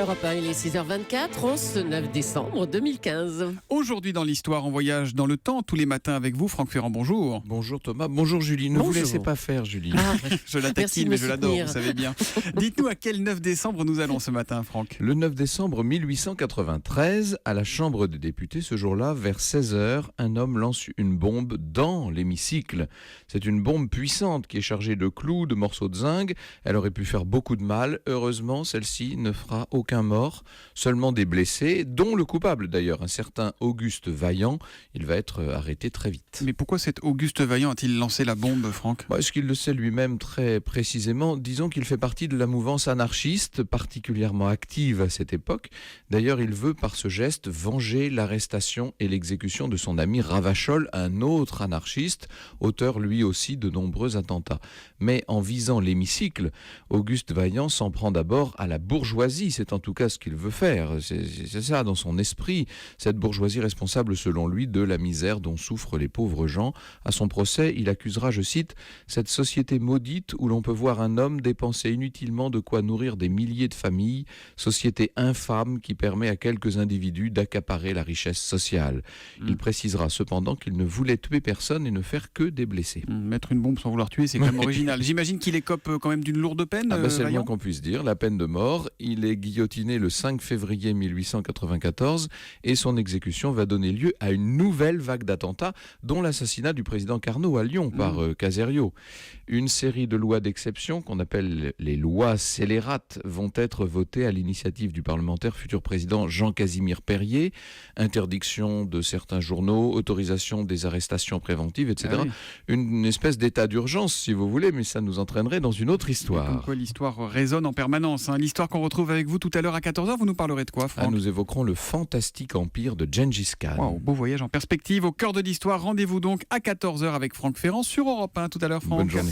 Europe 1, il est 6h24, en ce 9 décembre 2015. Aujourd'hui dans l'histoire, on voyage dans le temps tous les matins avec vous, Franck Ferrand, bonjour. Bonjour Thomas, bonjour Julie. Ne Bonjour. vous laissez pas faire Julie. Je la Merci taquine, de mais me je l'adore, soutenir. vous savez bien. Dites-nous à quel 9 décembre nous allons ce matin, Franck. Le 9 décembre 1893, à la Chambre des députés, ce jour-là, vers 16h, un homme lance une bombe dans l'hémicycle. C'est une bombe puissante qui est chargée de clous, de morceaux de zinc. Elle aurait pu faire beaucoup de mal. Heureusement, celle-ci ne fera aucun mort, seulement des blessés, dont le coupable d'ailleurs, un certain Auguste Vaillant. Il va être arrêté très vite. Mais pourquoi cet Auguste Vaillant a-t-il lancé la bombe, Franck ? Est-ce qu'il le sait lui-même très précisément? Disons qu'il fait partie de la mouvance anarchiste, particulièrement active à cette époque. D'ailleurs, il veut par ce geste venger l'arrestation et l'exécution de son ami Ravachol, un autre anarchiste, auteur lui aussi de nombreux attentats. Mais en visant l'hémicycle, Auguste Vaillant s'en prend d'abord à la bourgeoisie. C'est en tout cas ce qu'il veut faire. C'est ça dans son esprit. Cette bourgeoisie responsable selon lui de la misère dont souffrent les pauvres gens. À son procès, il accusera, je cite, « cette société maudite où l'on peut voir un homme dépenser inutilement de quoi nourrir des milliers de familles, société infâme qui permet à quelques individus d'accaparer la richesse sociale ». Il précisera cependant qu'il ne voulait tuer personne et ne faire que des blessés. Mettre une bombe sans vouloir tuer, c'est quand même original. J'imagine qu'il écope quand même d'une lourde peine, C'est le Vaillant. moins qu'on puisse dire, la peine de mort. Il est guillotiné le 5 février 1894 et son exécution va donner lieu à une nouvelle vague d'attentats, dont l'assassinat du président Carnot à Lyon par Caserio. Une série de lois d'exception, qu'on appelle les lois scélérates, vont être votées à l'initiative du parlementaire futur président Jean-Casimir Perrier. Interdiction de certains journaux, autorisation des arrestations préventives, etc. Ah oui. Une espèce d'état d'urgence, si vous voulez, mais ça nous entraînerait dans une autre Comme histoire. quoi l'histoire résonne en permanence. L'histoire qu'on retrouve avec vous tout à l'heure à 14h, vous nous parlerez de quoi, Franck ? Nous évoquerons le fantastique empire de Gengis Khan. Wow, beau voyage en perspective au cœur de l'histoire. Rendez-vous donc à 14h avec Franck Ferrand sur Europe 1. Tout à l'heure, Franck. Bonne journée.